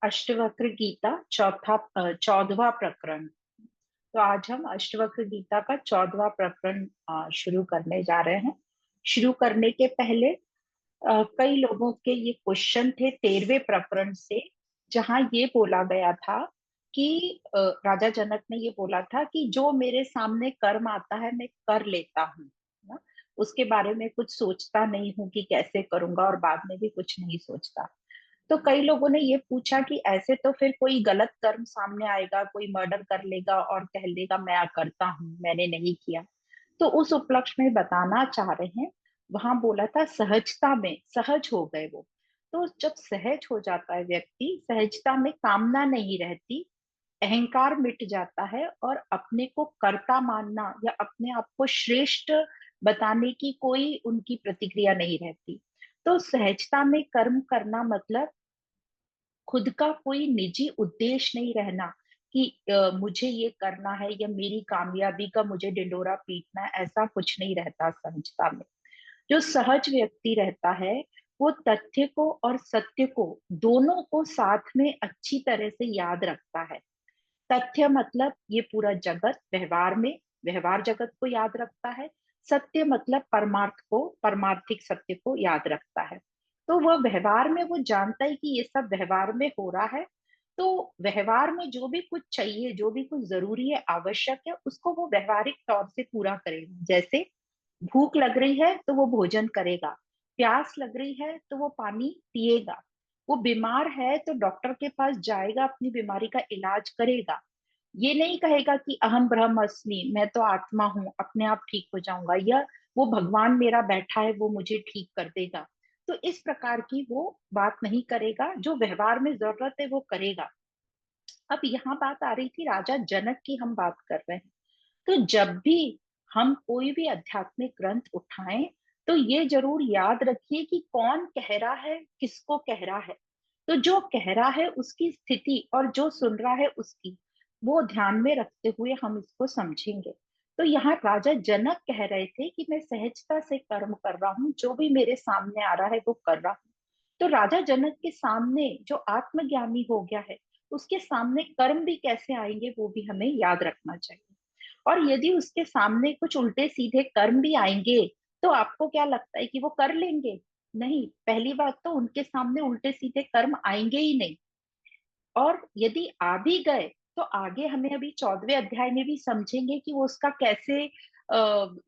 अष्टवक्र गीता चौथा 14वां प्रकरण। तो आज हम अष्टवक्र गीता का 14वां प्रकरण शुरू करने जा रहे हैं। शुरू करने के पहले कई लोगों के ये क्वेश्चन थे 13वें प्रकरण से, जहां ये बोला गया था कि राजा जनक ने ये बोला था कि जो मेरे सामने कर्म आता है मैं कर लेता हूँ ना, उसके बारे में कुछ सोचता नहीं हूँ कि कैसे करूंगा, और बाद में भी कुछ नहीं सोचता। तो कई लोगों ने ये पूछा कि ऐसे तो फिर कोई गलत कर्म सामने आएगा, कोई मर्डर कर लेगा और कह लेगा मैं करता हूँ, मैंने नहीं किया। तो उस उपलक्ष्य में बताना चाह रहे हैं, वहां बोला था सहजता में सहज हो गए वो। तो जब सहज हो जाता है व्यक्ति, सहजता में कामना नहीं रहती, अहंकार मिट जाता है और अपने को कर्ता मानना या अपने आप को श्रेष्ठ बताने की कोई उनकी प्रतिक्रिया नहीं रहती। तो सहजता में कर्म करना मतलब खुद का कोई निजी उद्देश्य नहीं रहना कि मुझे ये करना है या मेरी कामयाबी का मुझे ढिंडोरा पीटना है, ऐसा कुछ नहीं रहता सहजता में। जो सहज व्यक्ति रहता है वो तथ्य को और सत्य को दोनों को साथ में अच्छी तरह से याद रखता है। तथ्य मतलब ये पूरा जगत व्यवहार में, व्यवहार जगत को याद रखता है। सत्य मतलब परमार्थ को, परमार्थिक सत्य को याद रखता है। तो वह व्यवहार में वो जानता है कि ये सब व्यवहार में हो रहा है। तो व्यवहार में जो भी कुछ चाहिए, जो भी कुछ जरूरी है, आवश्यक है, उसको वो व्यवहारिक तौर से पूरा करेगा। जैसे भूख लग रही है तो वो भोजन करेगा, प्यास लग रही है तो वो पानी पिएगा, वो बीमार है तो डॉक्टर के पास जाएगा, अपनी बीमारी का इलाज करेगा। ये नहीं कहेगा कि अहम ब्रह्मस्मि, मैं तो आत्मा हूं, अपने आप ठीक हो जाऊंगा, या वो भगवान मेरा बैठा है वो मुझे ठीक कर देगा। तो इस प्रकार की वो बात नहीं करेगा, जो व्यवहार में जरूरत है वो करेगा। अब यहाँ बात आ रही थी राजा जनक की, हम बात कर रहे हैं। तो जब भी हम कोई भी आध्यात्मिक ग्रंथ उठाएं तो ये जरूर याद रखिए कि कौन कह रहा है, किसको कह रहा है। तो जो कह रहा है उसकी स्थिति और जो सुन रहा है उसकी, वो ध्यान में रखते हुए हम इसको समझेंगे। तो यहाँ राजा जनक कह रहे थे कि मैं सहजता से कर्म कर रहा हूँ, जो भी मेरे सामने आ रहा है वो कर रहा हूँ। तो राजा जनक के सामने जो आत्मज्ञानी हो गया है, उसके सामने कर्म भी कैसे आएंगे वो भी हमें याद रखना चाहिए। और यदि उसके सामने कुछ उल्टे सीधे कर्म भी आएंगे, तो आपको क्या लगता है कि वो कर लेंगे? नहीं, पहली बात तो उनके सामने उल्टे सीधे कर्म आएंगे ही नहीं। और यदि आ भी गए तो आगे हमें अभी 14वें अध्याय में भी समझेंगे कि वो उसका कैसे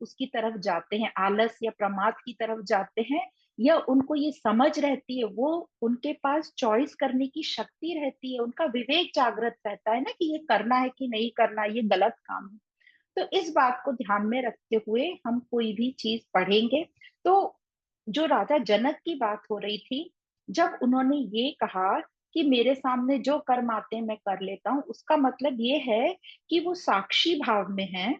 उसकी तरफ जाते हैं, आलस या प्रमाद की तरफ जाते हैं, या उनको ये समझ रहती है, वो उनके पास चॉइस करने की शक्ति रहती है, उनका विवेक जागृत रहता है ना, कि ये करना है कि नहीं करना, ये गलत काम है। तो इस बात को ध्यान में रखते हुए हम कोई भी चीज पढ़ेंगे। तो जो राजा जनक की बात हो रही थी, जब उन्होंने ये कहा कि मेरे सामने जो कर्म आते हैं मैं कर लेता हूँ, उसका मतलब ये है कि वो साक्षी भाव में है।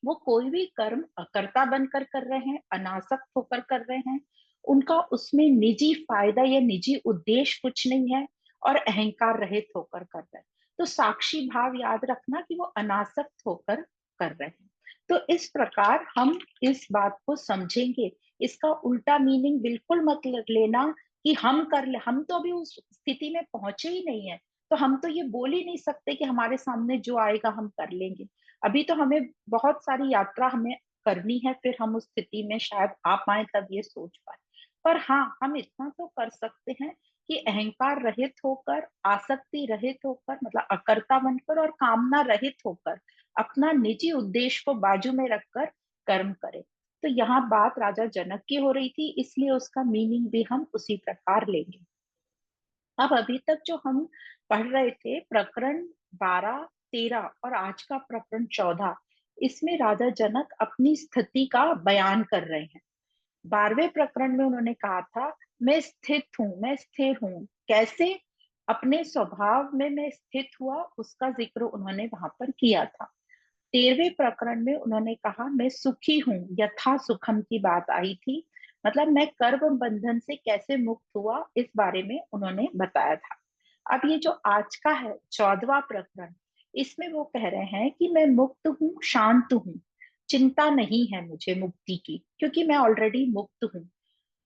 वो कोई भी कर्म कर्ता बनकर कर रहे हैं, अनासक्त होकर कर रहे हैं, उनका उसमें निजी फायदा या निजी उद्देश्य कुछ नहीं है, और अहंकार रहित होकर कर रहे हैं। तो साक्षी भाव याद रखना कि वो अनासक्त होकर कर रहे हैं। तो इस प्रकार हम इस बात को समझेंगे। इसका उल्टा मीनिंग बिल्कुल मत लेना कि हम कर ले, हम तो अभी उस स्थिति में पहुंचे ही नहीं है, तो हम तो ये बोल ही नहीं सकते कि हमारे सामने जो आएगा हम कर लेंगे। अभी तो हमें बहुत सारी यात्रा हमें करनी है, फिर हम उस स्थिति में शायद आ पाए, तब ये सोच पाए। पर हाँ, हम इतना तो कर सकते हैं कि अहंकार रहित होकर, आसक्ति रहित होकर, मतलब अकर्ता बनकर और कामना रहित होकर, अपना निजी उद्देश्य को बाजू में रखकर कर्म करें। तो यहाँ बात राजा जनक की हो रही थी, इसलिए उसका मीनिंग भी हम उसी प्रकार लेंगे। अब अभी तक जो हम पढ़ रहे थे प्रकरण 12, 13 और आज का प्रकरण 14, इसमें राजा जनक अपनी स्थिति का बयान कर रहे हैं। 12वें प्रकरण में उन्होंने कहा था मैं स्थित हूं, मैं स्थिर हूं। कैसे? अपने स्वभाव में मैं स्थित हुआ, उसका जिक्र उन्होंने वहां पर किया था। 13वें प्रकरण में उन्होंने कहा मैं सुखी हूं, यथा सुखम की बात आई थी। मतलब मैं कर्म बंधन से कैसे मुक्त हुआ, इस बारे में उन्होंने बताया था। अब ये जो आज का है 14वां प्रकरण, इसमें वो कह रहे हैं कि मैं मुक्त हूँ, शांत हूँ, चिंता नहीं है मुझे मुक्ति की, क्योंकि मैं ऑलरेडी मुक्त हूँ।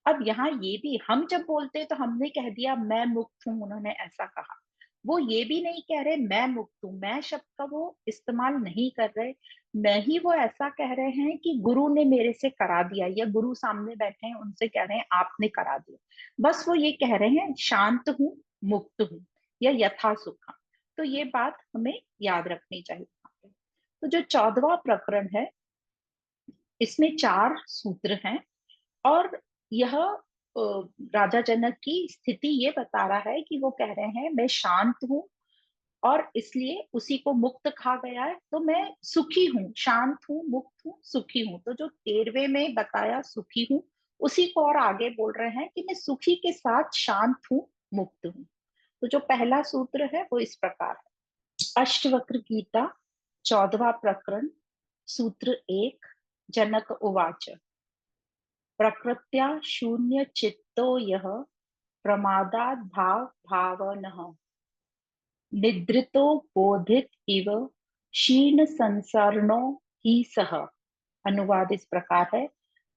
अब यहाँ ये भी हम जब बोलते हैं तो हमने कह दिया मैं मुक्त हूं, उन्होंने ऐसा कहा। वो ये भी नहीं कह रहे मैं मुक्त हूं, मैं शब्द का वो इस्तेमाल नहीं कर रहे। नहीं, वो ऐसा कह रहे हैं कि गुरु ने मेरे से करा दिया, या गुरु सामने बैठे हैं उनसे कह रहे हैं आपने करा दिया। बस वो ये कह रहे हैं शांत हूं, मुक्त हूं, या यथा सुखम। तो ये बात हमें याद रखनी चाहिए। तो जो 14वां प्रकरण है, इसमें 4 सूत्र हैं। और यह राजा जनक की स्थिति ये बता रहा है कि वो कह रहे हैं मैं शांत हूं, और इसलिए उसी को मुक्त कहा गया है, तो मैं सुखी हूँ, शांत हूँ, मुक्त हूँ, सुखी हूँ। तो जो 13वें में बताया सुखी हूँ, उसी को और आगे बोल रहे हैं कि मैं सुखी के साथ शांत हूँ, मुक्त हूँ। तो जो पहला सूत्र है वो इस प्रकार है। अष्टवक्र गीता 14वां प्रकरण, सूत्र 1। जनक उवाच प्रकृत्या शून्य चित्तो यः प्रमादात् भाव भावनः निद्रितो बोधित इव क्षीण संसरणो ही सह। अनुवाद इस प्रकार है।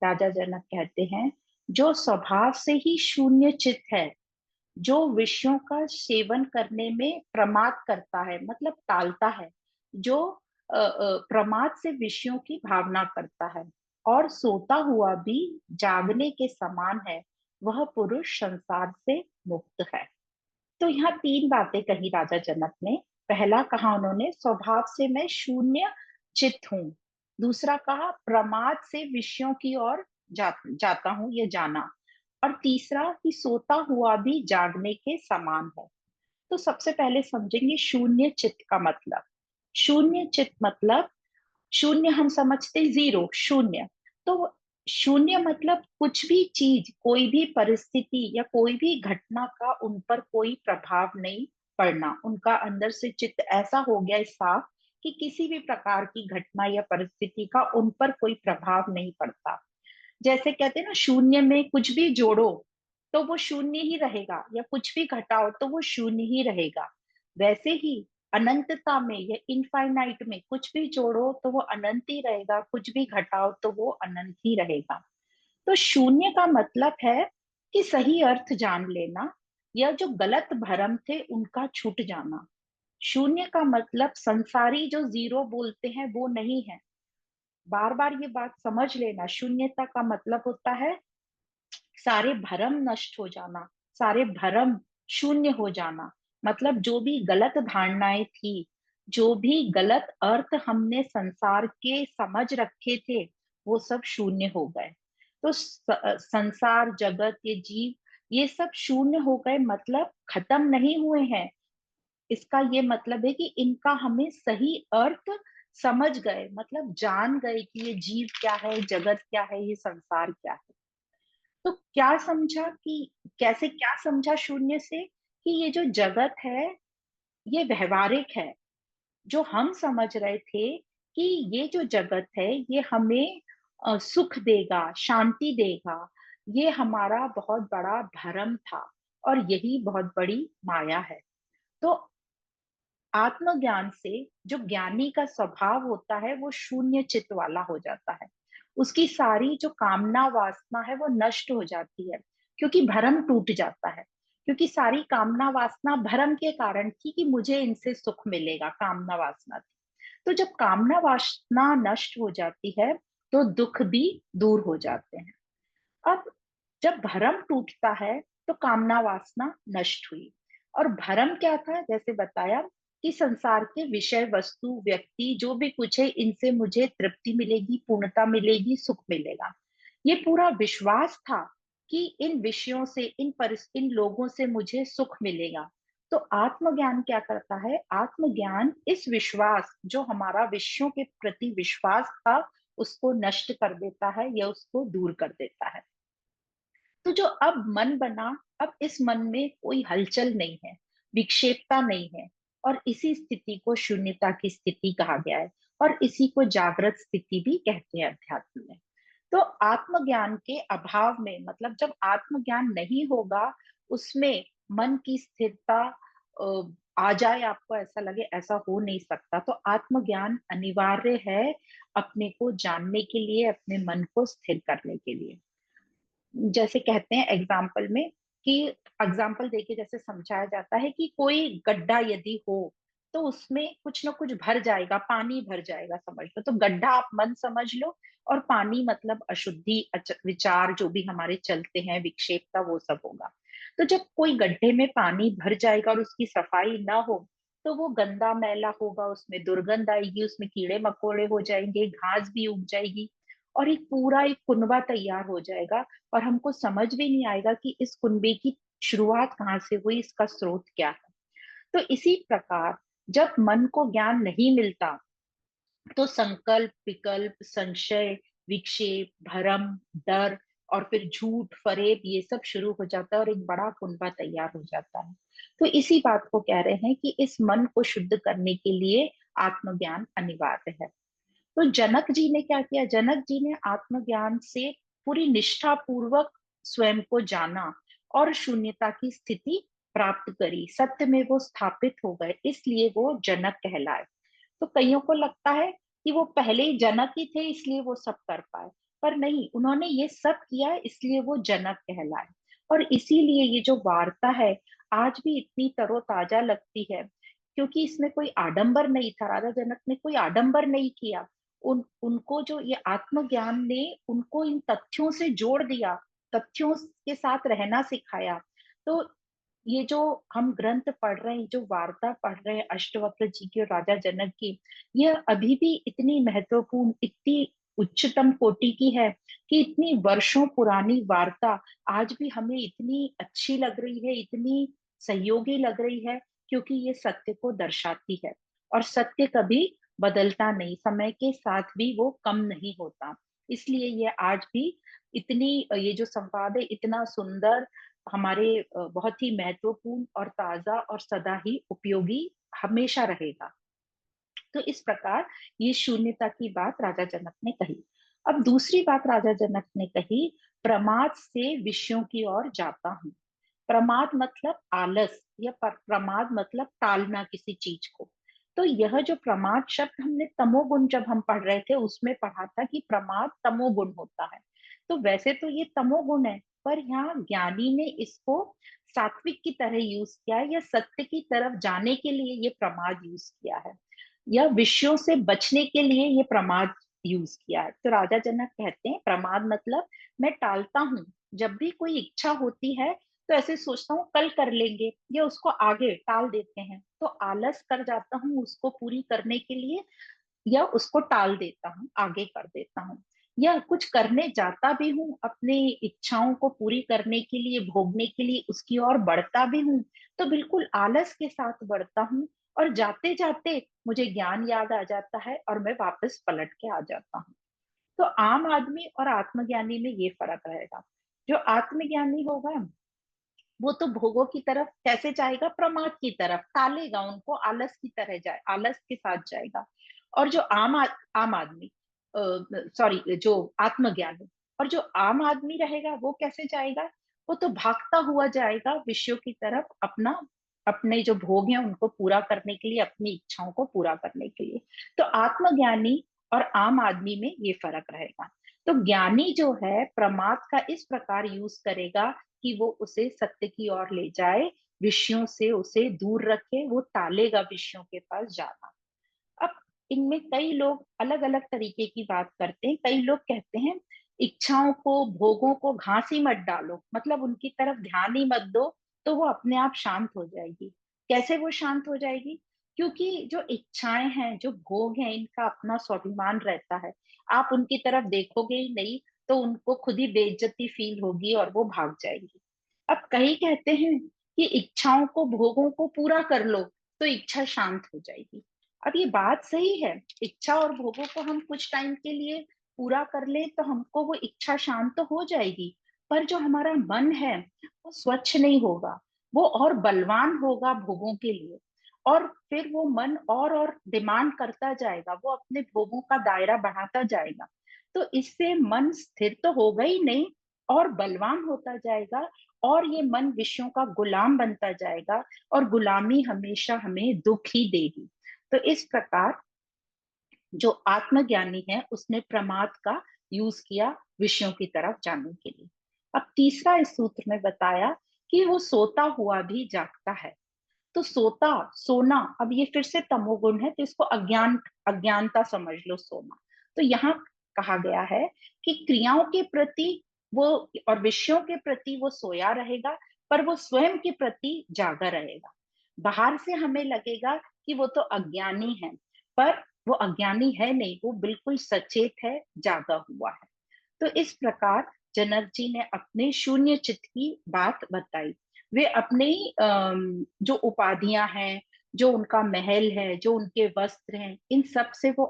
राजा जनक कहते हैं जो स्वभाव से ही शून्य चित्त है, जो विषयों का सेवन करने में प्रमाद करता है, मतलब टालता है, जो प्रमाद से विषयों की भावना करता है और सोता हुआ भी जागने के समान है, वह पुरुष संसार से मुक्त है। तो यहाँ 3 बातें कही राजा जनक ने। पहला कहा उन्होंने स्वभाव से मैं शून्य चित्त हूँ। दूसरा कहा प्रमाद से विषयों की ओर जाता हूँ, ये जाना। और तीसरा कि सोता हुआ भी जागने के समान है। तो सबसे पहले समझेंगे शून्य चित्त का मतलब। शून्य चित्त मतलब, शून्य हम समझते जीरो, शून्य। तो शून्य मतलब कुछ भी चीज, कोई भी परिस्थिति या कोई भी घटना का उन पर कोई प्रभाव नहीं पड़ना। उनका अंदर से चित्त ऐसा हो गया साफ कि किसी भी प्रकार की घटना या परिस्थिति का उन पर कोई प्रभाव नहीं पड़ता। जैसे कहते हैं ना, शून्य में कुछ भी जोड़ो तो वो शून्य ही रहेगा, या कुछ भी घटाओ तो वो शून्य ही रहेगा। वैसे ही अनंतता में या इनफाइनाइट में कुछ भी जोड़ो तो वो अनंत ही रहेगा, कुछ भी घटाओ तो वो अनंत ही रहेगा। तो शून्य का मतलब है कि सही अर्थ जान लेना, या जो गलत भ्रम थे उनका छूट जाना। शून्य का मतलब संसारी जो जीरो बोलते हैं वो नहीं है। बार बार ये बात समझ लेना, शून्यता का मतलब होता है सारे भरम नष्ट हो जाना, सारे भरम शून्य हो जाना। मतलब जो भी गलत धारणाएं थी, जो भी गलत अर्थ हमने संसार के समझ रखे थे, वो सब शून्य हो गए। तो संसार, जगत, ये जीव, ये सब शून्य हो गए, मतलब खत्म नहीं हुए हैं। इसका ये मतलब है कि इनका हमें सही अर्थ समझ गए, मतलब जान गए कि ये जीव क्या है, जगत क्या है, ये संसार क्या है। तो क्या समझा कि कैसे, क्या समझा शून्य से, कि ये जो जगत है ये व्यवहारिक है। जो हम समझ रहे थे कि ये जो जगत है ये हमें सुख देगा, शांति देगा, ये हमारा बहुत बड़ा भ्रम था, और यही बहुत बड़ी माया है। तो आत्मज्ञान से जो ज्ञानी का स्वभाव होता है वो शून्य चित्त वाला हो जाता है। उसकी सारी जो कामना वासना है वो नष्ट हो जाती है, क्योंकि भरम टूट जाता है। क्योंकि सारी कामना वासना भरम के कारण थी कि मुझे इनसे सुख मिलेगा, कामना वासना थी। तो जब कामना वासना नष्ट हो जाती है तो दुख भी दूर हो जाते हैं। अब जब भरम टूटता है तो कामना वासना नष्ट हुई। और भरम क्या था, जैसे बताया कि संसार के विषय वस्तु व्यक्ति जो भी कुछ है इनसे मुझे तृप्ति मिलेगी, पूर्णता मिलेगी, सुख मिलेगा। ये पूरा विश्वास था कि इन विषयों से, इन लोगों से मुझे सुख मिलेगा। तो आत्मज्ञान क्या करता है, आत्मज्ञान इस विश्वास, जो हमारा विषयों के प्रति विश्वास था, उसको नष्ट कर देता है या उसको दूर कर देता है। तो जो अब मन बना, अब इस मन में कोई हलचल नहीं है, विक्षेपता नहीं है, और इसी स्थिति को शून्यता की स्थिति कहा गया है। और इसी को जागृत स्थिति भी कहते हैं अध्यात्म में। तो आत्मज्ञान के अभाव में, मतलब जब आत्मज्ञान नहीं होगा, उसमें मन की स्थिरता आ जाए, आपको ऐसा लगे, ऐसा हो नहीं सकता। तो आत्मज्ञान अनिवार्य है अपने को जानने के लिए, अपने मन को स्थिर करने के लिए। जैसे कहते हैं एग्जाम्पल में कि एग्जाम्पल देके जैसे समझाया जाता है कि कोई गड्ढा यदि हो तो उसमें कुछ ना कुछ भर जाएगा, पानी भर जाएगा, समझ लो। तो गड्ढा आप मन समझ लो, और पानी मतलब अशुद्धि, विचार जो भी हमारे चलते हैं, विक्षेपता, वो सब होगा। तो जब कोई गड्ढे में पानी भर जाएगा और उसकी सफाई ना हो तो वो गंदा मैला होगा, उसमें दुर्गंध आएगी, उसमें कीड़े मकोड़े हो जाएंगे, घास भी उग जाएगी, और एक पूरा एक कुनबा तैयार हो जाएगा। और हमको समझ भी नहीं आएगा कि इस कुनबे की शुरुआत कहाँ से हुई, इसका स्रोत क्या है। तो इसी प्रकार जब मन को ज्ञान नहीं मिलता तो संकल्प, विकल्प, संशय, विक्षेप, भ्रम, डर और फिर झूठ, फरेब, ये सब शुरू हो जाता है और एक बड़ा कुनबा तैयार हो जाता है। तो इसी बात को कह रहे हैं कि इस मन को शुद्ध करने के लिए आत्मज्ञान अनिवार्य है। तो जनक जी ने क्या किया? जनक जी ने आत्मज्ञान से पूरी निष्ठा पूर्वक स्वयं को जाना और शून्यता की स्थिति प्राप्त करी, सत्य में वो स्थापित हो गए, इसलिए वो जनक कहलाए। तो कईयों को लगता है कि वो पहले ही जनक ही थे इसलिए वो सब कर पाए, पर नहीं, उन्होंने ये सब किया इसलिए वो जनक कहलाए। और इसीलिए ये जो वार्ता है आज भी इतनी तरोताजा लगती है, क्योंकि इसमें कोई आडंबर नहीं था, राजा जनक ने कोई आडंबर नहीं किया। उनको जो ये आत्मज्ञान ने उनको इन तथ्यों से जोड़ दिया, तथ्यों के साथ रहना सिखाया। तो ये जो हम ग्रंथ पढ़ रहे हैं, जो वार्ता पढ़ रहे हैं अष्टवक्र जी की और राजा जनक की, यह अभी भी इतनी महत्वपूर्ण, इतनी उच्चतम कोटि की है कि इतनी वर्षों पुरानी वार्ता आज भी हमें इतनी अच्छी लग रही है, इतनी सहयोगी लग रही है, क्योंकि ये सत्य को दर्शाती है। और सत्य कभी बदलता नहीं, समय के साथ भी वो कम नहीं होता। इसलिए ये आज भी इतनी, ये जो संवाद है इतना सुंदर, हमारे बहुत ही महत्वपूर्ण और ताजा और सदा ही उपयोगी हमेशा रहेगा। तो इस प्रकार ये शून्यता की बात राजा जनक ने कही। अब दूसरी बात राजा जनक ने कही, प्रमाद से विषयों की ओर जाता हूं। प्रमाद मतलब आलस, या प्रमाद मतलब टालना किसी चीज को। तो यह जो प्रमाद शब्द हमने तमोगुण जब हम पढ़ रहे थे उसमें पढ़ा था कि प्रमाद तमोगुण होता है। तो वैसे तो ये तमोगुण है, पर यहाँ ज्ञानी ने इसको सात्विक की तरह यूज किया है, या सत्य की तरफ जाने के लिए ये प्रमाद यूज किया है, या विषयों से बचने के लिए ये प्रमाद यूज किया है। तो राजा जनक कहते हैं प्रमाद मतलब मैं टालता हूँ, जब भी कोई इच्छा होती है तो ऐसे सोचता हूँ कल कर लेंगे, या उसको आगे टाल देते हैं, तो आलस कर जाता हूँ उसको पूरी करने के लिए, या उसको टाल देता हूँ, आगे कर देता हूँ, या कुछ करने जाता भी हूँ अपने इच्छाओं को पूरी करने के लिए, भोगने के लिए, उसकी ओर बढ़ता भी हूँ, तो बिल्कुल आलस के साथ बढ़ता हूँ, और जाते जाते मुझे ज्ञान याद आ जाता है और मैं वापस पलट के आ जाता हूँ। तो आम आदमी और आत्मज्ञानी में ये फर्क रहेगा। जो आत्मज्ञानी होगा वो तो भोगों की तरफ कैसे जाएगा? प्रमाद की तरफ टालेगा उनको, आलस की तरह जाए, आलस के साथ जाएगा। और जो आम आदमी, सॉरी, जो आत्मज्ञानी, और जो आम आदमी रहेगा वो कैसे जाएगा? वो तो भागता हुआ जाएगा विषयों की तरफ, अपना, अपने जो भोग हैं उनको पूरा करने के लिए, अपनी इच्छाओं को पूरा करने के लिए। तो आत्मज्ञानी और आम आदमी में ये फर्क रहेगा। तो ज्ञानी जो है प्रमाद का इस प्रकार यूज करेगा कि वो उसे सत्य की ओर ले जाए, विषयों से उसे दूर रखे, वो टालेगा विषयों के पास जाना। अब इनमें कई लोग अलग अलग तरीके की बात करते हैं। कई लोग कहते हैं इच्छाओं को, भोगों को घास ही मत डालो, मतलब उनकी तरफ ध्यान ही मत दो, तो वो अपने आप शांत हो जाएगी। कैसे वो शांत हो जाएगी? क्योंकि जो इच्छाएं हैं, जो भोग हैं, इनका अपना स्वाभिमान रहता है। आप उनकी तरफ देखोगे ही नहीं तो उनको खुद ही बेइज्जती फील होगी और वो भाग जाएगी। अब कई कहते हैं कि इच्छाओं को, भोगों को पूरा कर लो तो इच्छा शांत हो जाएगी। अब ये बात सही है, इच्छा और भोगों को हम कुछ टाइम के लिए पूरा कर ले तो हमको वो इच्छा शांत तो हो जाएगी, पर जो हमारा मन है वो स्वच्छ नहीं होगा, वो और बलवान होगा भोगों के लिए, और फिर वो मन और डिमांड करता जाएगा, वो अपने भोगों का दायरा बढ़ाता जाएगा। तो इससे मन स्थिर तो होगा ही नहीं, और बलवान होता जाएगा, और ये मन विषयों का गुलाम बनता जाएगा, और गुलामी हमेशा हमें दुख ही देगी। तो इस प्रकार जो आत्मज्ञानी है उसने प्रमाद का यूज किया विषयों की तरफ जाने के लिए। अब तीसरा इस सूत्र में बताया कि वो सोता हुआ भी जागता है। तो सोता, सोना, अब ये फिर से तमोगुण है, तो इसको अज्ञानता समझ लो, सोना। तो यहाँ कहा गया है कि क्रियाओं के प्रति वो और विषयों के प्रति वो सोया रहेगा, पर वो स्वयं के प्रति जागा रहेगा। बाहर से हमें लगेगा कि वो तो अज्ञानी है, पर वो अज्ञानी है नहीं, वो बिल्कुल सचेत है, जागा हुआ है। तो इस प्रकार जनक जी ने अपने शून्य चित्त की बात बताई। वे अपने ही जो उपाधियां हैं, जो उनका महल है, जो उनके वस्त्र हैं, इन सब से वो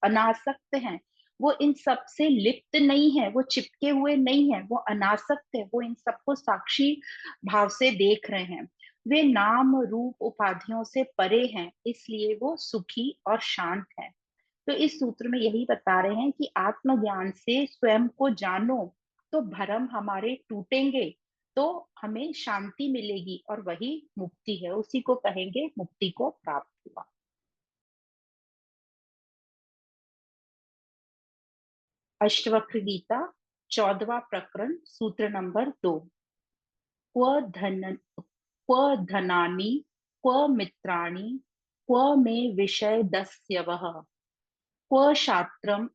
अनासक्त हैं। वो इन सब से लिप्त नहीं है, वो चिपके हुए नहीं है, वो अनासक्त है, वो इन सबको साक्षी भाव से देख रहे हैं। वे नाम रूप उपाधियों से परे हैं, इसलिए वो सुखी और शांत है। तो इस सूत्र में यही बता रहे हैं कि आत्मज्ञान से स्वयं को जानो, तो भ्रम हमारे टूटेंगे, तो हमें शांति मिलेगी, और वही मुक्ति है, उसी को कहेंगे मुक्ति को प्राप्त हुआ। अष्टवक्र गीता, 14वां प्रकरण, सूत्र नंबर 2। क्व धन क्व धनानि, क्व मित्राणि, क्व मे विषय दस्यवः, क्व शास्त्रम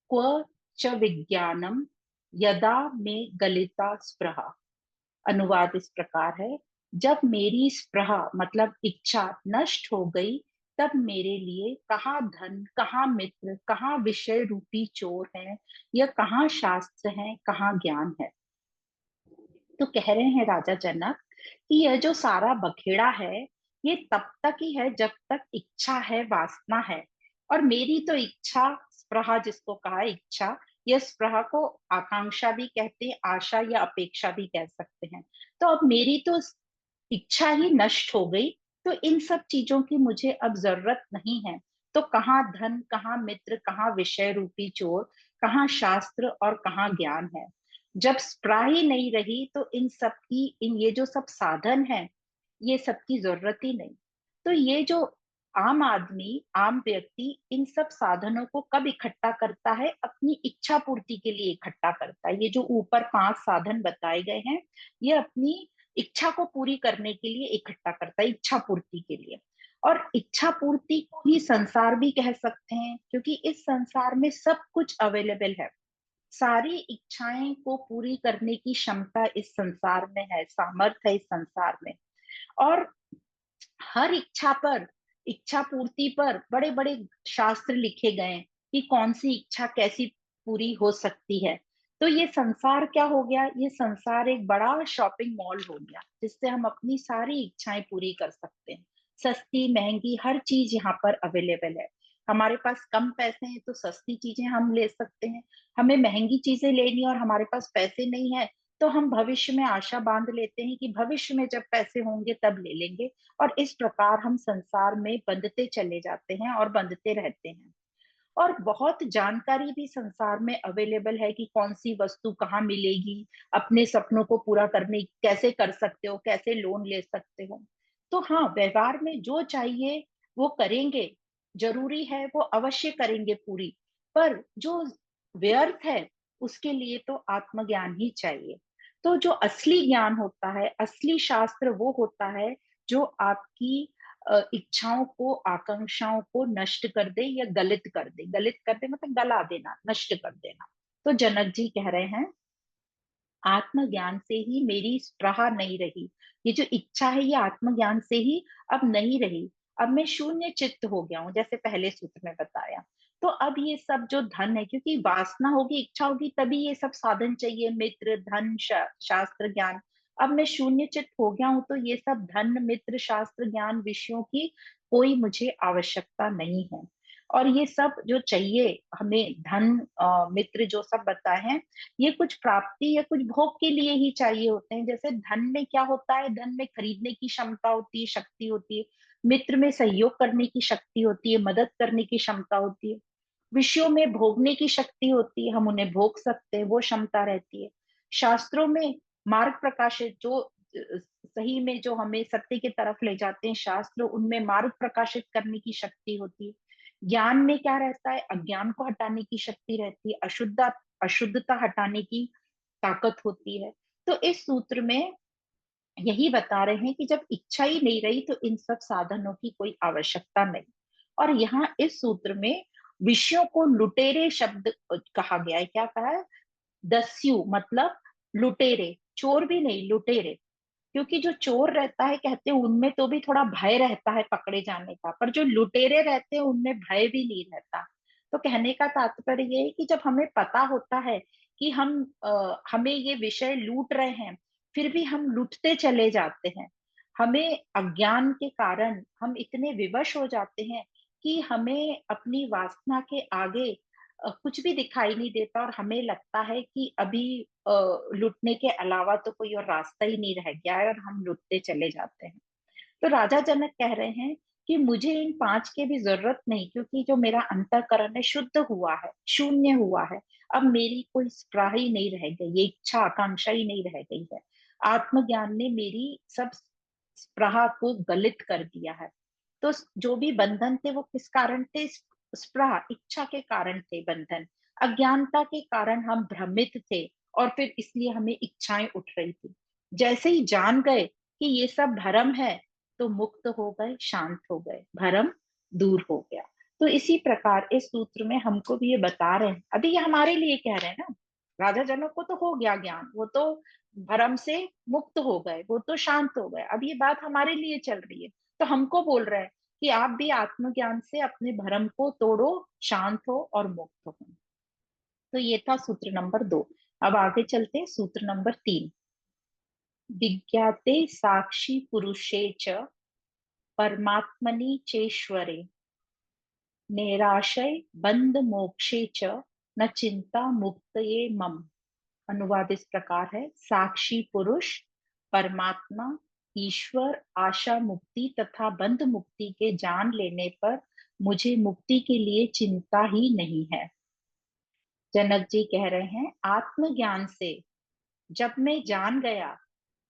क्व च विज्ञानम, यदा में गलिता स्पृहा। अनुवाद इस प्रकार है, जब मेरी स्पृहा मतलब इच्छा नष्ट हो गई, तब मेरे लिए कहाँ धन, कहाँ मित्र, कहाँ विषय रूपी चोर है, या कहाँ शास्त्र है, कहाँ ज्ञान है। तो कह रहे हैं राजा जनक कि यह जो सारा बखेड़ा है, ये तब तक ही है जब तक इच्छा है, वासना है। और मेरी तो इच्छा, स्पृहा जिसको कहा है इच्छा, यह स्पृहा को आकांक्षा भी कहते हैं, आशा या अपेक्षा भी कह सकते हैं। तो अब मेरी तो इच्छा ही नष्ट हो गई, तो इन सब चीजों की मुझे अब जरूरत नहीं है। तो कहाँ धन, कहाँ मित्र, कहाँ विषय रूपी चोर, कहाँ शास्त्र और कहाँ ज्ञान है। जब स्प्रा ही नहीं रही, तो इन सब की, इन ये जो सब साधन है, ये सब की जरूरत ही नहीं। तो ये जो आम आदमी, आम व्यक्ति इन सब साधनों को कब इकट्ठा करता है? अपनी इच्छा पूर्ति के लिए इकट्ठा करता है। ये जो ऊपर 5 साधन बताए गए हैं, ये अपनी इच्छा को पूरी करने के लिए इकट्ठा करता है, इच्छा पूर्ति के लिए। और इच्छा पूर्ति को ही संसार भी कह सकते हैं, क्योंकि इस संसार में सब कुछ अवेलेबल है। सारी इच्छाएं को पूरी करने की क्षमता इस संसार में है, सामर्थ्य है इस संसार में। और हर इच्छा पर, इच्छा पूर्ति पर बड़े बड़े शास्त्र लिखे गए हैं कि कौन सी इच्छा कैसी पूरी हो सकती है। तो ये संसार क्या हो गया? ये संसार एक बड़ा शॉपिंग मॉल हो गया, जिससे हम अपनी सारी इच्छाएं पूरी कर सकते हैं। सस्ती महंगी हर चीज यहाँ पर अवेलेबल है। हमारे पास कम पैसे हैं तो सस्ती चीजें हम ले सकते हैं। हमें महंगी चीजें लेनी और हमारे पास पैसे नहीं है, तो हम भविष्य में आशा बांध लेते हैं कि भविष्य में जब पैसे होंगे तब ले लेंगे। और इस प्रकार हम संसार में बंधते चले जाते हैं और बंधते रहते हैं। और बहुत जानकारी भी संसार में अवेलेबल है कि कौन सी वस्तु कहाँ मिलेगी, अपने सपनों को पूरा करने कैसे कर सकते हो, कैसे लोन ले सकते हो। तो हाँ, व्यवहार में जो चाहिए वो करेंगे, जरूरी है वो अवश्य करेंगे पूरी। पर जो व्यर्थ है, उसके लिए तो आत्मज्ञान ही चाहिए। तो जो असली ज्ञान होता है, असली शास्त्र वो होता है जो आपकी इच्छाओं को, आकांक्षाओं को नष्ट कर दे या गलित कर दे। गलित कर दे मतलब गला देना, नष्ट कर देना। तो जनक जी कह रहे हैं, आत्मज्ञान से ही मेरी स्पृहा नहीं रही। ये जो इच्छा है, ये आत्मज्ञान से ही अब नहीं रही। अब मैं शून्य चित्त हो गया हूं, जैसे पहले सूत्र में बताया। तो अब ये सब जो धन है, क्योंकि वासना होगी, इच्छा होगी, तभी ये सब साधन चाहिए, मित्र, धन, शास्त्र, ज्ञान। अब मैं शून्य चित्त हो गया हूं, तो ये सब धन, मित्र, शास्त्र, ज्ञान विषयों की कोई मुझे आवश्यकता नहीं है। और ये सब जो चाहिए हमें, धन, मित्र, जो सब बताए हैं, ये कुछ प्राप्ति या कुछ भोग के लिए ही चाहिए होते हैं। जैसे धन में क्या होता है? धन में खरीदने की क्षमता होती है, शक्ति होती है। मित्र में सहयोग करने की शक्ति होती है, मदद करने की क्षमता होती है। विषयों में भोगने की शक्ति होती है, हम उन्हें भोग सकते हैं, वो क्षमता रहती है। शास्त्रों में मार्ग प्रकाशित, जो सही में जो हमें सत्य की तरफ ले जाते हैं शास्त्र, उनमें मार्ग प्रकाशित करने की शक्ति होती है। ज्ञान में क्या रहता है? अज्ञान को हटाने की शक्ति रहती है, अशुद्धता हटाने की ताकत होती है। तो इस सूत्र में यही बता रहे हैं कि जब इच्छा ही नहीं रही तो इन सब साधनों की कोई आवश्यकता नहीं। और यहाँ इस सूत्र में विषयों को लुटेरे शब्द कहा गया है। क्या कहा है? दस्यु मतलब लुटेरे, चोर भी नहीं, लुटेरे। क्योंकि जो चोर रहता है, कहते हैं उनमें तो भी थोड़ा भय रहता है पकड़े जाने का, पर जो लुटेरे रहते हैं उनमें भय भी नहीं रहता। तो कहने का तात्पर्य ये है कि जब हमें पता होता है कि हमें ये विषय लूट रहे हैं, फिर भी हम लूटते चले जाते हैं। हमें अज्ञान के कारण हम इतने विवश हो जाते हैं कि हमें अपनी वासना के आगे कुछ भी दिखाई नहीं देता, और हमें लगता है कि अभी लूटने के अलावा तो कोई और रास्ता ही नहीं रह गया है, और हम लूटते चले जाते हैं। तो राजा जनक कह रहे हैं कि मुझे इन पांच की भी जरूरत नहीं, क्योंकि जो मेरा अंतःकरण है शुद्ध हुआ है, शून्य हुआ है। अब मेरी कोई स्पृहा ही नहीं रह गई, ये इच्छा आकांक्षा ही नहीं रह गई है। आत्मज्ञान ने मेरी सब स्पृहा को गलित कर दिया है। तो जो भी बंधन थे वो किस कारण थे? स्पृहा, इच्छा के कारण थे बंधन। अज्ञानता के कारण हम भ्रमित थे, और फिर इसलिए हमें इच्छाएं उठ रही थी। जैसे ही जान गए कि ये सब भ्रम है, तो मुक्त हो गए, शांत हो गए, भ्रम दूर हो गया। तो इसी प्रकार इस सूत्र में हमको भी ये बता रहे हैं, अभी ये हमारे लिए कह रहे हैं ना। राजा जनक को तो हो गया ज्ञान, वो तो भ्रम से मुक्त हो गए, वो तो शांत हो गए। अब ये बात हमारे लिए चल रही है, तो हमको बोल रहे हैं कि आप भी आत्मज्ञान से अपने भ्रम को तोड़ो, शांत हो और मुक्त हो। तो ये था सूत्र नंबर 2। अब आगे चलते हैं सूत्र नंबर 3। विज्ञाते साक्षी पुरुषे च परमात्मनि चेश्वरे निराशय बंध मोक्षे च न चिंता मुक्तये मम। अनुवाद इस प्रकार है: साक्षी पुरुष, परमात्मा, ईश्वर, आशा मुक्ति तथा बंध मुक्ति के जान लेने पर मुझे मुक्ति के लिए चिंता ही नहीं है। जनक जी कह रहे हैं, आत्मज्ञान से जब मैं जान गया,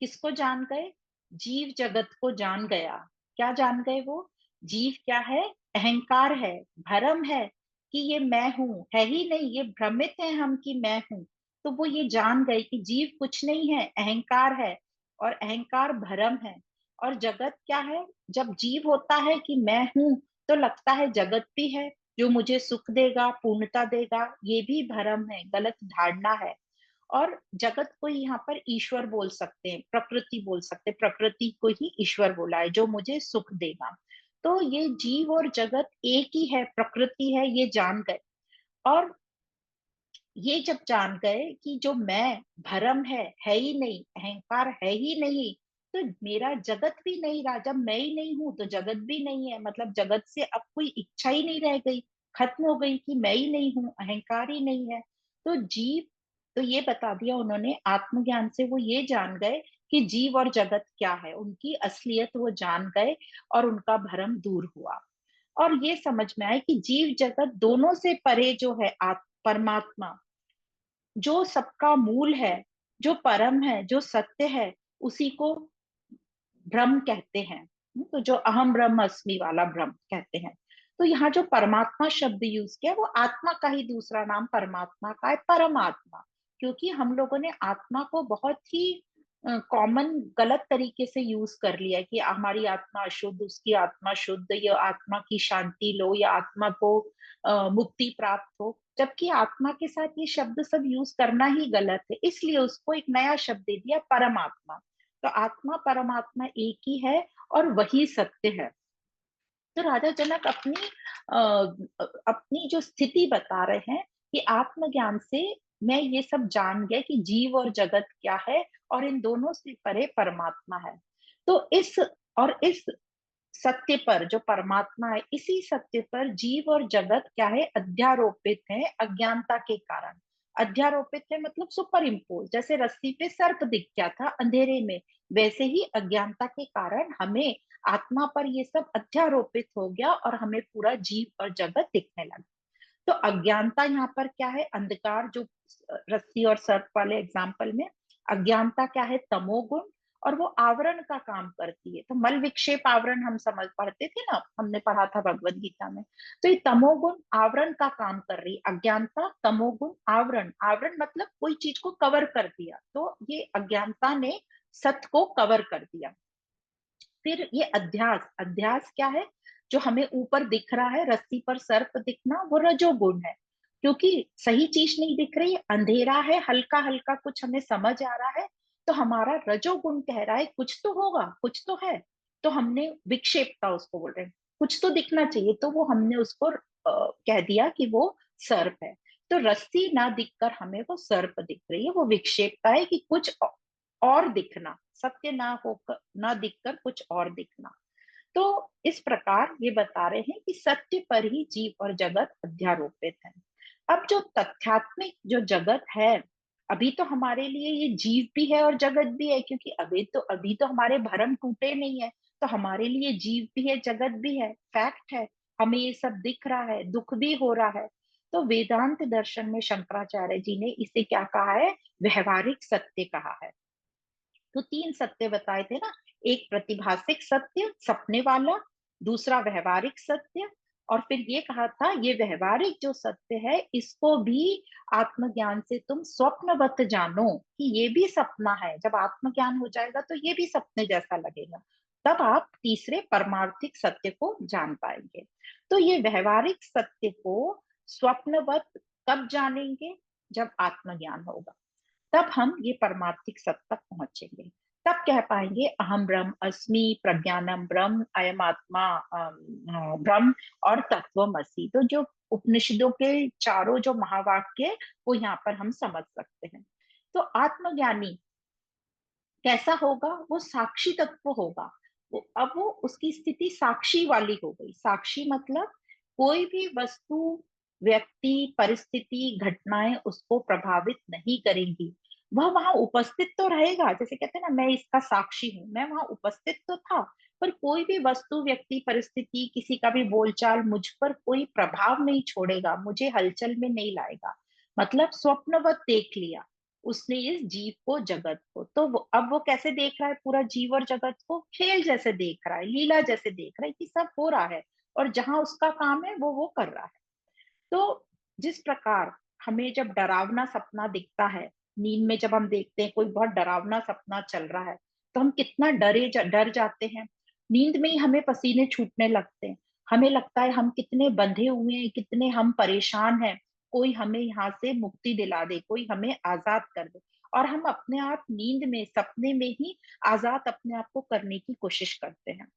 किसको जान गए? जीव जगत को जान गया। क्या जान गए वो? जीव क्या है? अहंकार है, भ्रम है कि ये मैं हूं, है ही नहीं, ये भ्रमित है हम कि मैं हूं। तो वो ये जान गए कि जीव कुछ नहीं है, अहंकार है, और अहंकार भ्रम है। और जगत क्या है? जब जीव होता है कि मैं हूं, तो लगता है जगत भी है जो मुझे सुख देगा, पूर्णता देगा। ये भी भ्रम है, गलत धारणा है। और जगत को यहाँ पर ईश्वर बोल सकते हैं, प्रकृति बोल सकते हैं, प्रकृति को ही ईश्वर बोला है जो मुझे सुख देगा। तो ये जीव और जगत एक ही है, प्रकृति है, ये जान गए। और ये जब जान गए कि जो मैं भरम है ही नहीं, अहंकार है ही नहीं, तो मेरा जगत भी नहीं रहा। जब मैं ही नहीं हूं तो जगत भी नहीं है, मतलब जगत से अब कोई इच्छा ही नहीं रह गई, खत्म हो गई कि मैं ही नहीं हूं, अहंकार ही नहीं है। तो जीव, तो ये बता दिया उन्होंने, आत्मज्ञान से वो ये जान गए कि जीव और जगत क्या है, उनकी असलियत वो जान गए, और उनका भरम दूर हुआ। और ये समझ में आए कि जीव जगत दोनों से परे जो है परमात्मा, जो सबका मूल है, जो परम है, जो सत्य है, उसी को ब्रह्म कहते हैं। तो जो अहम ब्रह्म अस्मि वाला ब्रह्म कहते हैं। तो यहाँ जो परमात्मा शब्द यूज किया, वो आत्मा का ही दूसरा नाम परमात्मा का है, परमात्मा। क्योंकि हम लोगों ने आत्मा को बहुत ही कॉमन गलत तरीके से यूज कर लिया है कि हमारी आत्मा अशुद्ध, उसकी आत्मा शुद्ध, या आत्मा की शांति लो, या आत्मा को मुक्ति प्राप्त हो। जबकि आत्मा के साथ ये शब्द सब यूज करना ही गलत है, इसलिए उसको एक नया शब्द दे दिया, परमात्मा। तो आत्मा परमात्मा एक ही है, और वही सत्य है। तो राजा जनक अपनी जो स्थिति बता रहे हैं कि आत्मज्ञान से मैं ये सब जान गया कि जीव और जगत क्या है, और इन दोनों से परे परमात्मा है। तो इस सत्य पर, जो परमात्मा है, इसी सत्य पर जीव और जगत क्या है? अध्यारोपित है, अज्ञानता के कारण। अध्यारोपित है मतलब सुपर इम्पोज, जैसे रस्सी पे सर्प दिख गया था अंधेरे में, वैसे ही अज्ञानता के कारण हमें आत्मा पर ये सब अध्यारोपित हो गया, और हमें पूरा जीव और जगत दिखने लगा। तो अज्ञानता यहाँ पर क्या है? अंधकार, जो रस्सी और सर्प वाले एग्जाम्पल में, अज्ञानता क्या है? तमोगुण। और वो आवरण का काम करती है। तो मल विक्षेप आवरण हम समझ पढ़ते थे ना, हमने पढ़ा था भगवत गीता में। तो ये तमोगुण आवरण का काम कर रही, अज्ञानता तमोगुण आवरण, आवरण मतलब कोई चीज को कवर कर दिया, तो ये अज्ञानता ने सत्य को कवर कर दिया। फिर ये अध्यास, अध्यास क्या है? जो हमें ऊपर दिख रहा है, रस्सी पर सर्प दिखना, वो रजोगुण है, क्योंकि सही चीज नहीं दिख रही, अंधेरा है, हल्का हल्का कुछ हमें समझ आ रहा है, तो हमारा रजोगुण कह रहा है कुछ तो होगा, कुछ तो है। तो हमने विक्षेपता उसको बोल रहे हैं, कुछ तो दिखना चाहिए, तो वो हमने उसको कह दिया कि वो सर्प है। तो रस्सी ना दिखकर हमें वो सर्प दिख रही है, वो विक्षेपता है कि कुछ और दिखना, सत्य ना होकर, ना दिखकर कुछ और दिखना। तो इस प्रकार ये बता रहे हैं कि सत्य पर ही जीव और जगत अध्यारोपित है। अब जो तथ्यात्मिक जो जगत है, अभी तो हमारे लिए ये जीव भी है और जगत भी है, क्योंकि अभी तो हमारे भरम टूटे नहीं है, तो हमारे लिए जीव भी है, जगत भी है, फैक्ट है। हमें ये सब दिख रहा है, दुख भी हो रहा है। तो वेदांत दर्शन में शंकराचार्य जी ने इसे क्या कहा है? व्यवहारिक सत्य कहा है। तो तीन सत्य बताए थे ना, एक प्रतिभासिक सत्य सपने वाला, दूसरा व्यवहारिक सत्य, और फिर ये कहा था ये व्यवहारिक जो सत्य है इसको भी आत्मज्ञान से तुम स्वप्नवत जानो, कि ये भी सपना है। जब आत्मज्ञान हो जाएगा तो ये भी सपने जैसा लगेगा, तब आप तीसरे परमार्थिक सत्य को जान पाएंगे। तो ये व्यवहारिक सत्य को स्वप्नवत कब जानेंगे? जब आत्मज्ञान होगा, तब हम ये परमार्थिक सत्य तक पहुंचेंगे। तब कह पाएंगे अहम ब्रह्म अस्मि, प्रज्ञानम ब्रह्म, अयम आत्मा ब्रह्म और तत्वमसि। तो जो उपनिषदों के चारों जो महावाक्य, वो यहाँ पर हम समझ सकते हैं। तो आत्मज्ञानी कैसा होगा? वो साक्षी तत्व होगा। अब वो उसकी स्थिति साक्षी वाली हो गई। साक्षी मतलब कोई भी वस्तु, व्यक्ति, परिस्थिति, घटनाएं उसको प्रभावित नहीं करेंगी। वह वहां उपस्थित तो रहेगा, जैसे कहते हैं ना मैं इसका साक्षी हूं, मैं वहां उपस्थित तो था, पर कोई भी वस्तु, व्यक्ति, परिस्थिति, किसी का भी बोलचाल मुझ पर कोई प्रभाव नहीं छोड़ेगा, मुझे हलचल में नहीं लाएगा। मतलब स्वप्नवत देख लिया उसने इस जीव को, जगत को। तो अब वो कैसे देख रहा है? पूरा जीव और जगत को खेल जैसे देख रहा है, लीला जैसे देख रहा है कि सब हो रहा है, और जहां उसका काम है वो कर रहा है। तो जिस प्रकार हमें जब डरावना सपना दिखता है, नींद में जब हम देखते हैं कोई बहुत डरावना सपना चल रहा है, तो हम कितना डर जाते हैं। नींद में ही हमें पसीने छूटने लगते हैं, हमें लगता है हम कितने बंधे हुए हैं, कितने हम परेशान हैं, कोई हमें यहाँ से मुक्ति दिला दे, कोई हमें आजाद कर दे। और हम अपने आप नींद में, सपने में ही आजाद अपने आप को करने की कोशिश करते हैं।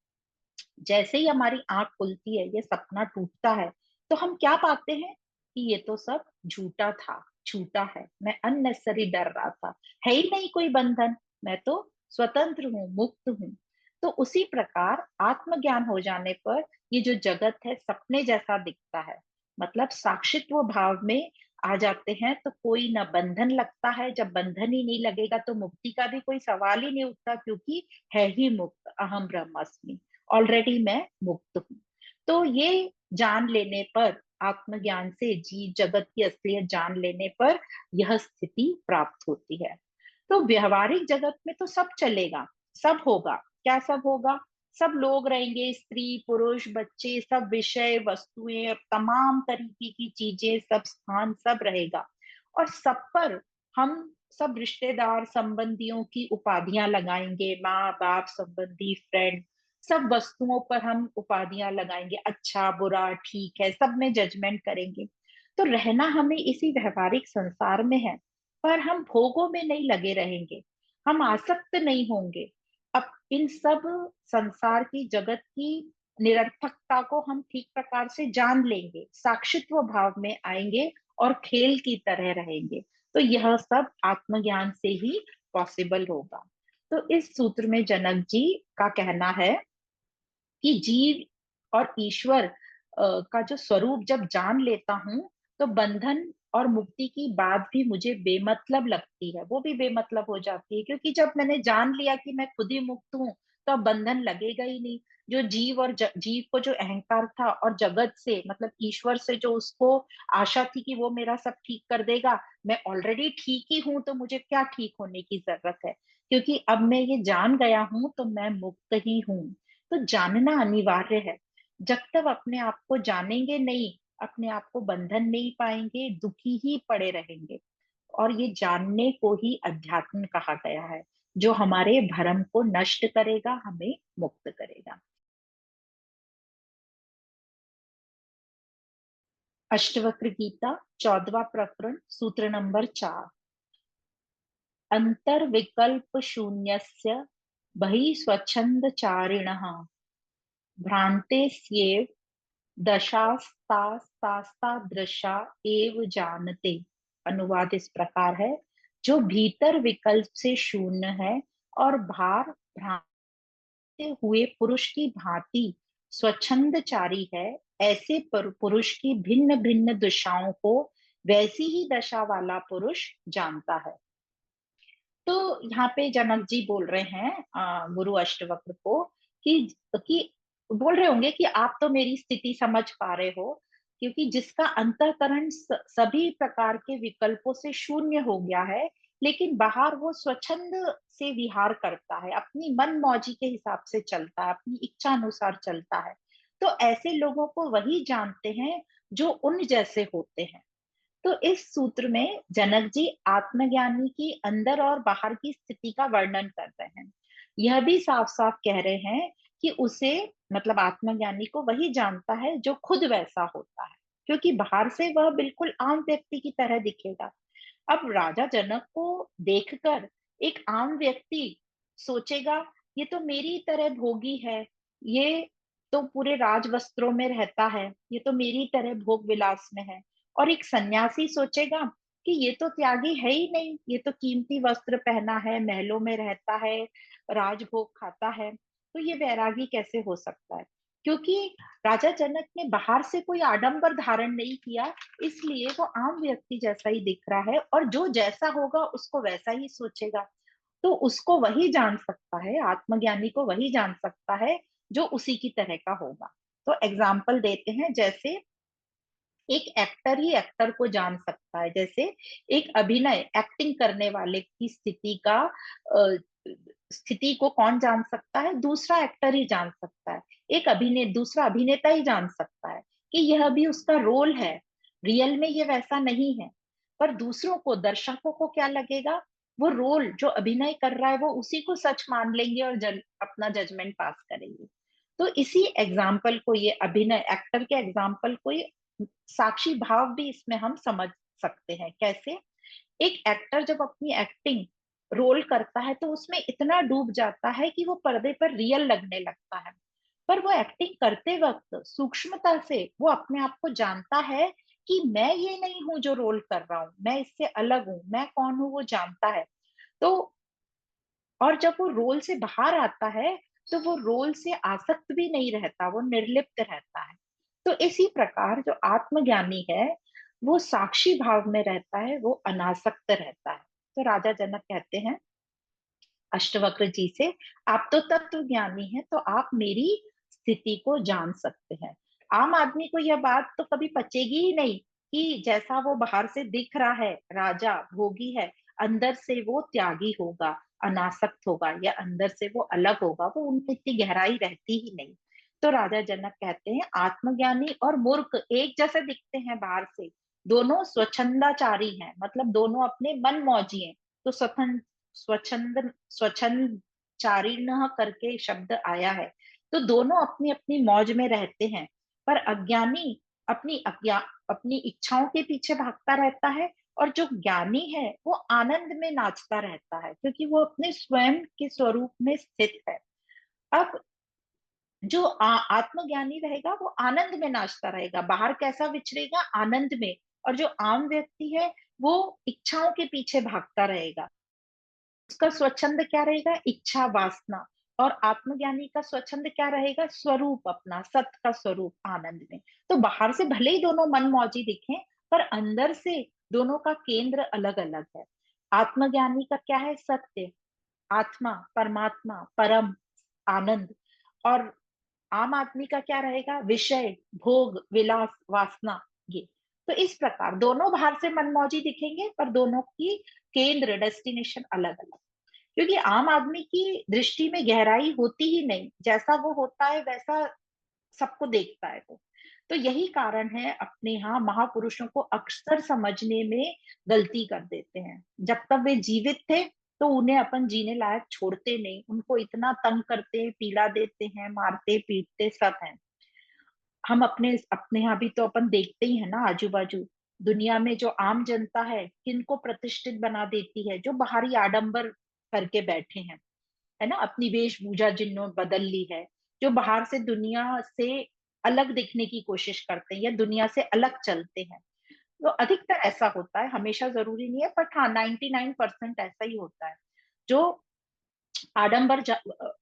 जैसे ही हमारी आंख खुलती है, ये सपना टूटता है, तो हम क्या पाते हैं कि ये तो सब झूठा था, झूठा है, मैं अननेसेसरी डर रहा था, है ही नहीं कोई बंधन, मैं तो स्वतंत्र हूँ, मुक्त हूँ। तो उसी प्रकार आत्मज्ञान हो जाने पर ये जो जगत है सपने जैसा दिखता है, मतलब साक्षित्व भाव में आ जाते हैं, तो कोई ना बंधन लगता है। जब बंधन ही नहीं लगेगा तो मुक्ति का भी कोई सवाल ही नहीं उठता, क्योंकि है ही मुक्त, अहम ब्रह्मास्मि, ऑलरेडी मैं मुक्त हूँ। तो ये जान लेने पर, आत्मज्ञान से जीव जगत की असलियत जान लेने पर यह स्थिति प्राप्त होती है। तो व्यवहारिक जगत में तो सब चलेगा, सब होगा। क्या सब होगा? सब लोग रहेंगे, स्त्री पुरुष बच्चे, सब विषय वस्तुएं, तमाम तरीके की चीजें, सब स्थान, सब रहेगा। और सब पर हम सब रिश्तेदार संबंधियों की उपाधियां लगाएंगे, माँ बाप संबंधी, फ्रेंड, सब वस्तुओं पर हम उपाधियां लगाएंगे, अच्छा बुरा ठीक है, सब में जजमेंट करेंगे। तो रहना हमें इसी व्यवहारिक संसार में है, पर हम भोगों में नहीं लगे रहेंगे, हम आसक्त नहीं होंगे। अब इन सब संसार की, जगत की निरर्थकता को हम ठीक प्रकार से जान लेंगे, साक्षित्व भाव में आएंगे और खेल की तरह रहेंगे। तो यह सब आत्मज्ञान से ही पॉसिबल होगा। तो इस सूत्र में जनक जी का कहना है कि जीव और ईश्वर का जो स्वरूप जब जान लेता हूं, तो बंधन और मुक्ति की बात भी मुझे बेमतलब लगती है, वो भी बेमतलब हो जाती है, क्योंकि जब मैंने जान लिया कि मैं खुद ही मुक्त हूँ, तो अब बंधन लगेगा ही नहीं। जो जीव और जीव को जो अहंकार था, और जगत से मतलब ईश्वर से जो उसको आशा थी कि वो मेरा सब ठीक कर देगा, मैं ऑलरेडी ठीक ही हूं, तो मुझे क्या ठीक होने की जरूरत है। क्योंकि अब मैं ये जान गया हूं तो मैं मुक्त ही हूं। तो जानना अनिवार्य है। जब तक अपने आप को जानेंगे नहीं, अपने आप को बंधन नहीं पाएंगे, दुखी ही पड़े रहेंगे। और ये जानने को ही अध्यात्म कहा गया है, जो हमारे भरम को नष्ट करेगा, हमें मुक्त करेगा। अष्टवक्र गीता 14वां प्रकरण, सूत्र नंबर 4। अंतर्विकल्प शून्यस्य बहि स्वच्छंद चारिणः भ्रांते स्येव दशास्तास्तास्ता दृशा एव जानते। अनुवाद इस प्रकार है, जो भीतर विकल्प से शून्य है और बाहर भ्रांते हुए पुरुष की भांति स्वच्छंदचारी है, ऐसे पुरुष की भिन्न भिन्न दशाओं को वैसी ही दशा वाला पुरुष जानता है। तो यहाँ पे जनक जी बोल रहे हैं गुरु अष्टवक्र को कि बोल रहे होंगे कि आप तो मेरी स्थिति समझ पा रहे हो, क्योंकि जिसका अंतःकरण सभी प्रकार के विकल्पों से शून्य हो गया है, लेकिन बाहर वो स्वच्छंद से विहार करता है, अपनी मन मौजी के हिसाब से चलता है, अपनी इच्छा अनुसार चलता है। तो ऐसे लोगों को वही जानते हैं जो उन जैसे होते हैं। तो इस सूत्र में जनक जी आत्मज्ञानी की अंदर और बाहर की स्थिति का वर्णन कर रहे हैं। यह भी साफ साफ कह रहे हैं कि उसे, मतलब आत्मज्ञानी को वही जानता है जो खुद वैसा होता है, क्योंकि बाहर से वह बिल्कुल आम व्यक्ति की तरह दिखेगा। अब राजा जनक को देखकर एक आम व्यक्ति सोचेगा, ये तो मेरी तरह भोगी है, ये तो पूरे राज वस्त्रों में रहता है, ये तो मेरी तरह भोग विलास में है। और एक सन्यासी सोचेगा कि ये तो त्यागी है ही नहीं, ये तो कीमती वस्त्र पहना है, महलों में रहता है, राजभोग खाता है, तो ये वैरागी कैसे हो सकता है? क्योंकि राजा जनक ने बाहर से कोई आडंबर धारण नहीं किया, इसलिए वो आम व्यक्ति जैसा ही दिख रहा है, और जो जैसा होगा उसको वैसा ही सोचेगा। तो उसको वही जान सकता है, आत्मज्ञानी को वही जान सकता है जो उसी की तरह का होगा। तो एग्जाम्पल देते हैं, जैसे एक एक्टर ही एक्टर को जान सकता है। जैसे एक अभिनय एक्टिंग करने वाले की स्थिति को कौन जान सकता है? दूसरा एक्टर ही जान सकता है। एक दूसरा अभिनेता ही जान सकता है कि यह भी उसका रोल है, रियल में ये वैसा नहीं है। पर दूसरों को, दर्शकों को क्या लगेगा? वो रोल जो अभिनय कर रहा है वो उसी को सच मान लेंगे और अपना जजमेंट पास करेंगे। तो इसी एग्जाम्पल को, ये अभिनय एक्टर के एग्जाम्पल को, ये साक्षी भाव भी इसमें हम समझ सकते हैं। कैसे? एक एक्टर जब अपनी एक्टिंग रोल करता है तो उसमें इतना डूब जाता है कि वो पर्दे पर रियल लगने लगता है। पर वो एक्टिंग करते वक्त सूक्ष्मता से वो अपने आप को जानता है कि मैं ये नहीं हूं जो रोल कर रहा हूं, मैं इससे अलग हूं, मैं कौन हूं वो जानता है। तो और जब वो रोल से बाहर आता है तो वो रोल से आसक्त भी नहीं रहता, वो निर्लिप्त रहता है। तो इसी प्रकार जो आत्मज्ञानी है वो साक्षी भाव में रहता है, वो अनासक्त रहता है। तो राजा जनक कहते हैं अष्टवक्र जी से, आप तो तत्व ज्ञानी हैं, तो आप मेरी स्थिति को जान सकते हैं। आम आदमी को यह बात तो कभी पचेगी ही नहीं कि जैसा वो बाहर से दिख रहा है, राजा भोगी है, अंदर से वो त्यागी होगा, अनासक्त होगा, या अंदर से वो अलग होगा। वो उनमें इतनी गहराई रहती ही नहीं। तो राजा जनक कहते हैं आत्मज्ञानी और मूर्ख एक जैसे दिखते हैं बाहर से, दोनों स्वच्छंदाचारी हैं, मतलब दोनों अपने मन मौजी हैं। तो स्वच्छंद चारिण करके शब्द आया है। तो दोनों अपनी अपनी मौज में रहते हैं। पर अज्ञानी अपनी इच्छाओं के पीछे भागता रहता है, और जो ज्ञानी है वो आनंद में नाचता रहता है, क्योंकि वो अपने स्वयं के स्वरूप में स्थित है। अब जो आत्मज्ञानी रहेगा वो आनंद में नाचता रहेगा, बाहर कैसा विचरेगा? आनंद में। और जो आम व्यक्ति है वो इच्छाओं के पीछे भागता रहेगा। उसका स्वच्छंद क्या रहेगा? इच्छा, वासना। और आत्मज्ञानी का स्वच्छंद क्या रहेगा? स्वरूप, अपना सत का स्वरूप, आनंद में। तो बाहर से भले ही दोनों मन मौजी दिखें, पर अंदर से दोनों का केंद्र अलग अलग है। आत्मज्ञानी का क्या है? सत्य, आत्मा, परमात्मा, परम आनंद। और आम आदमी का क्या रहेगा? विषय, भोग, विलास, वासना, ये। तो इस प्रकार दोनों बाहर से मनमौजी दिखेंगे, पर दोनों की केंद्र, डेस्टिनेशन अलग अलग। क्योंकि आम आदमी की दृष्टि में गहराई होती ही नहीं, जैसा वो होता है वैसा सबको देखता है वो। तो यही कारण है अपने यहाँ महापुरुषों को अक्सर समझने में गलती कर देते हैं। जब तक वे जीवित थे तो उन्हें अपन जीने लायक छोड़ते नहीं, उनको इतना तंग करते हैं, पीड़ा देते हैं, मारते पीटते सब है। हम अपने अपने यहाँ भी तो अपन देखते ही है ना, आजू बाजू दुनिया में जो आम जनता है किनको प्रतिष्ठित बना देती है, जो बाहरी आडंबर करके बैठे हैं, है ना, अपनी वेशभूषा जिन्होंने बदल ली है, जो बाहर से दुनिया से अलग दिखने की कोशिश करते हैं या दुनिया से अलग चलते हैं। तो अधिकतर ऐसा होता है, हमेशा जरूरी नहीं है, बट हाँ 99% ऐसा ही होता है। जो आडंबर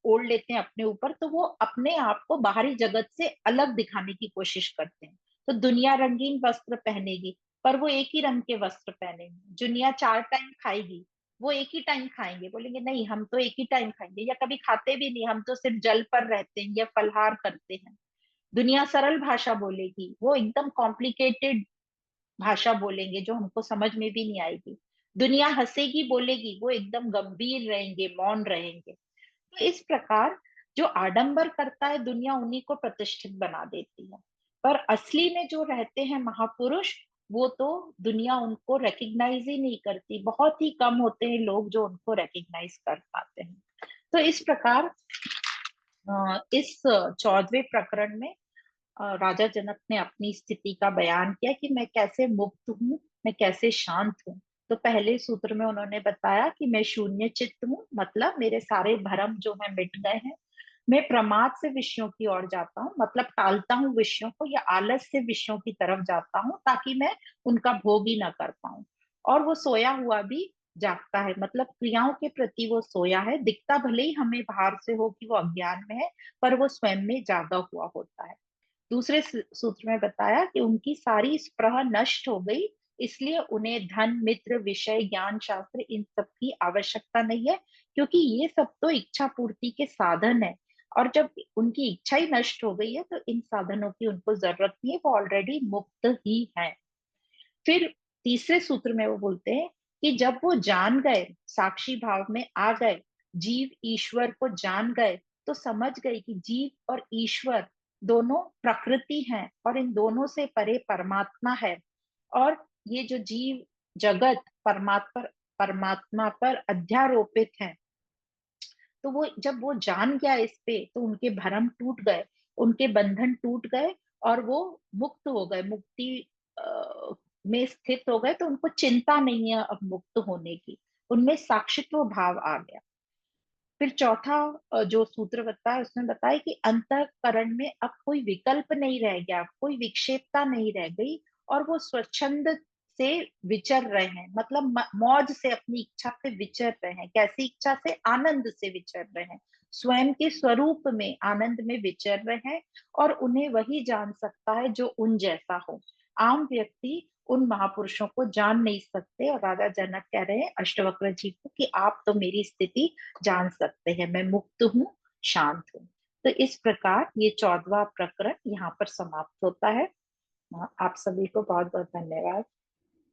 ओढ़ लेते हैं अपने ऊपर, तो वो अपने आप को बाहरी जगत से अलग दिखाने की कोशिश करते हैं। तो दुनिया रंगीन वस्त्र पहनेगी पर वो एक ही रंग के वस्त्र पहनेंगे। दुनिया 4 टाइम खाएगी, वो एक ही टाइम खाएंगे, बोलेंगे नहीं हम तो एक ही टाइम खाएंगे, या कभी खाते भी नहीं, हम तो सिर्फ जल पर रहते हैं या फलहार करते हैं। दुनिया सरल भाषा बोलेगी, वो एकदम कॉम्प्लिकेटेड भाषा बोलेंगे जो हमको समझ में भी नहीं आएगी। दुनिया हंसेगी बोलेगी, वो एकदम गंभीर रहेंगे, मौन रहेंगे। तो इस प्रकार जो आडंबर करता है दुनिया उन्हीं को प्रतिष्ठित बना देती है। पर असली में जो रहते हैं महापुरुष, वो तो दुनिया उनको रिकग्नाइज ही नहीं करती। बहुत ही कम होते हैं लोग जो उनको रिकग्नाइज कर पाते हैं। तो इस प्रकार इस 14वें प्रकरण में राजा जनक ने अपनी स्थिति का बयान किया कि मैं कैसे मुक्त हूँ, मैं कैसे शांत हूँ। तो पहले सूत्र में उन्होंने बताया कि मैं शून्य चित्त हूँ, मतलब मेरे सारे भ्रम जो है मिट गए हैं। मैं प्रमाद से विषयों की ओर जाता हूँ, मतलब टालता हूँ विषयों को, या आलस से विषयों की तरफ जाता हूँ ताकि मैं उनका भोग ही ना कर पाऊं। और वो सोया हुआ भी जागता है, मतलब क्रियाओं के प्रति वो सोया है, दिखता भले ही हमें बाहर से हो कि वो अज्ञान में है, पर वो स्वयं में जागा हुआ होता है। दूसरे सूत्र में बताया कि उनकी सारी स्पृहा नष्ट हो गई, इसलिए उन्हें धन, मित्र, विषय, ज्ञान, शास्त्र इन सब की आवश्यकता नहीं है, क्योंकि ये सब तो इच्छा पूर्ति के साधन है। और जब उनकी इच्छा ही नष्ट हो गई है तो इन साधनों की उनको जरूरत नहीं है, वो ऑलरेडी मुक्त ही है। फिर तीसरे सूत्र में वो बोलते हैं कि जब वो जान गए, साक्षी भाव में आ गए, जीव ईश्वर को जान गए, तो समझ गए कि जीव और ईश्वर दोनों प्रकृति हैं और इन दोनों से परे परमात्मा है। और ये जो जीव जगत परमात्मा पर अध्यारोपित है। तो वो जब वो जान गया इस पे, तो उनके भरम टूट गए, उनके बंधन टूट गए, और वो मुक्त हो गए, मुक्ति में स्थित हो गए। तो उनको चिंता नहीं है अब मुक्त होने की, उनमें साक्षित्व भाव आ गया। फिर चौथा जो सूत्र बताया है उसमें बताया कि अंतःकरण में अब कोई विकल्प नहीं रह गया, कोई विक्षेपता नहीं रह गई, और वो स्वच्छंद से विचर रहे हैं, मतलब मौज से अपनी इच्छा से विचर रहे हैं। कैसी इच्छा से? आनंद से विचर रहे हैं, स्वयं के स्वरूप में आनंद में विचर रहे हैं। और उन्हें वही जान सकता है जो उन जैसा हो। आम व्यक्ति उन महापुरुषों को जान नहीं सकते। और राजा जनक कह रहे हैं अष्टवक्र जी को कि आप तो मेरी स्थिति जान सकते हैं, मैं मुक्त हूँ, शांत हूँ। तो इस प्रकार ये 14वां प्रकरण यहाँ पर समाप्त होता है। आप सभी को बहुत बहुत धन्यवाद।